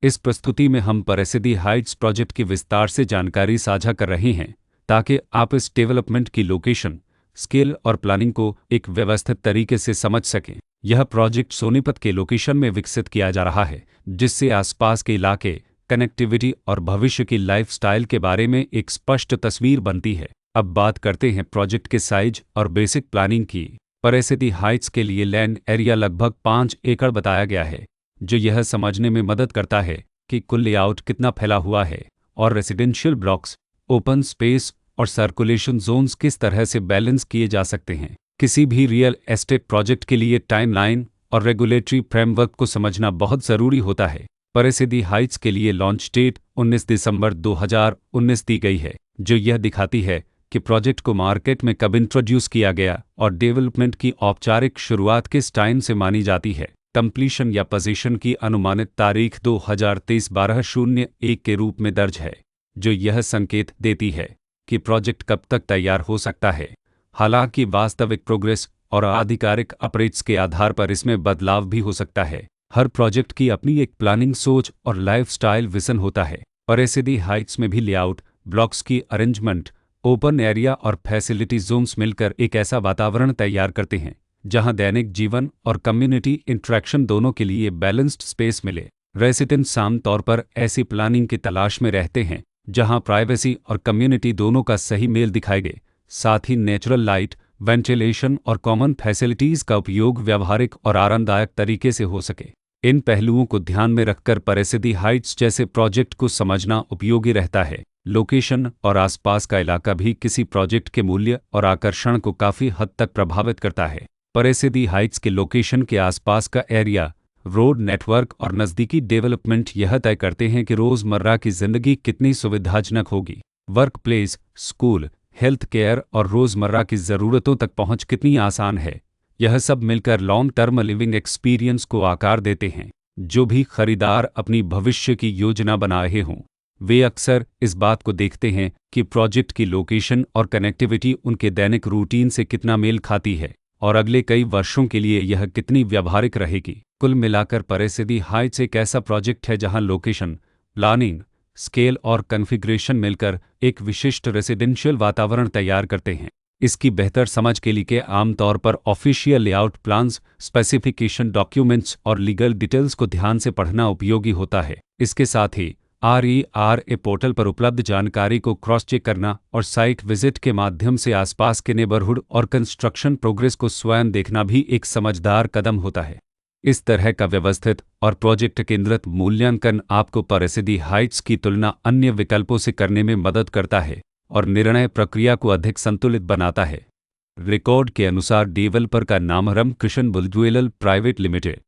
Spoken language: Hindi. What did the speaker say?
इस प्रस्तुति में हम परिसिद्धि हाइट्स प्रोजेक्ट की विस्तार से जानकारी साझा कर रहे हैं ताकि आप इस डेवलपमेंट की लोकेशन, स्केल और प्लानिंग को एक व्यवस्थित तरीके से समझ सकें। यह प्रोजेक्ट सोनीपत के लोकेशन में विकसित किया जा रहा है, जिससे आसपास के इलाके, कनेक्टिविटी और भविष्य की लाइफस्टाइल के बारे में एक स्पष्ट तस्वीर बनती है। अब बात करते हैं प्रोजेक्ट के साइज और बेसिक प्लानिंग की। परिसिद्धि हाइट्स के लिए लैंड एरिया लगभग 5 एकड़ बताया गया है, जो यह समझने में मदद करता है कि कुल लेआउट कितना फैला हुआ है और रेसिडेंशियल ब्लॉक्स, ओपन स्पेस और सर्कुलेशन जोन्स किस तरह से बैलेंस किए जा सकते हैं। किसी भी रियल एस्टेट प्रोजेक्ट के लिए टाइमलाइन और रेगुलेटरी फ्रेमवर्क को समझना बहुत ज़रूरी होता है। परिसिद्धि हाइट्स के लिए लॉन्च डेट 19 दिसंबर 2019 दी गई है, जो यह दिखाती है कि प्रोजेक्ट को मार्केट में कब इंट्रोड्यूस किया गया और डेवलपमेंट की औपचारिक शुरुआत किस टाइम से मानी जाती है। कंप्लीशन या पोजीशन की अनुमानित तारीख 2023-12-01 के रूप में दर्ज है, जो यह संकेत देती है कि प्रोजेक्ट कब तक तैयार हो सकता है। हालांकि वास्तविक प्रोग्रेस और आधिकारिक अपडेट्स के आधार पर इसमें बदलाव भी हो सकता है। हर प्रोजेक्ट की अपनी एक प्लानिंग सोच और लाइफस्टाइल विजन होता है। परिसिद्धि हाइट्स में भी लेआउट, ब्लॉक्स की अरेंजमेंट, ओपन एरिया और फैसिलिटी जोन्स मिलकर एक ऐसा वातावरण तैयार करते हैं जहां दैनिक जीवन और कम्युनिटी इंटरेक्शन दोनों के लिए बैलेंस्ड स्पेस मिले। रेसिडेंट्स आम तौर पर ऐसी प्लानिंग की तलाश में रहते हैं जहां प्राइवेसी और कम्युनिटी दोनों का सही मेल दिखाए गए, साथ ही नेचुरल लाइट, वेंटिलेशन और कॉमन फैसिलिटीज़ का उपयोग व्यावहारिक और आरामदायक तरीके से हो सके। इन पहलुओं को ध्यान में रखकर परिसिद्धि हाइट्स जैसे प्रोजेक्ट को समझना उपयोगी रहता है। लोकेशन और आसपास का इलाका भी किसी प्रोजेक्ट के मूल्य और आकर्षण को काफ़ी हद तक प्रभावित करता है। परिसिद्धि हाइट्स के लोकेशन के आसपास का एरिया, रोड नेटवर्क और नज़दीकी डेवलपमेंट यह तय करते हैं कि रोज़मर्रा की ज़िंदगी कितनी सुविधाजनक होगी। Work place, school, health care और रोज़मर्रा की ज़रूरतों तक पहुंच कितनी आसान है। यह सब मिलकर लॉन्ग टर्म लिविंग एक्सपीरियंस को आकार देते हैं। जो भी खरीदार अपनी भविष्य की योजना बना रहे हों, वे अक्सर इस बात को देखते हैं कि प्रोजेक्ट की लोकेशन और कनेक्टिविटी उनके दैनिक रूटीन से कितना मेल खाती है और अगले कई वर्षों के लिए यह कितनी व्यावहारिक रहेगी। कुल मिलाकर परिसिद्धि हाइट्स एक ऐसा प्रोजेक्ट है जहां लोकेशन, प्लानिंग, स्केल और कॉन्फ़िगरेशन मिलकर एक विशिष्ट रेसिडेंशियल वातावरण तैयार करते हैं। इसकी बेहतर समझ के लिए आमतौर पर official layout plans, specification documents और लीगल डिटेल्स को ध्यान से पढ़ना उपयोगी होता है। इसके साथ ही RERA पोर्टल पर उपलब्ध जानकारी को क्रॉस चेक करना और साइट विजिट के माध्यम से आसपास के नेबरहुड और कंस्ट्रक्शन प्रोग्रेस को स्वयं देखना भी एक समझदार कदम होता है। इस तरह का व्यवस्थित और प्रोजेक्ट केंद्रित मूल्यांकन आपको परिसिद्धि हाइट्स की तुलना अन्य विकल्पों से करने में मदद करता है और निर्णय प्रक्रिया को अधिक संतुलित बनाता है। रिकॉर्ड के अनुसार डेवलपर का नाम रामकृष्ण बुलज्युएल प्राइवेट लिमिटेड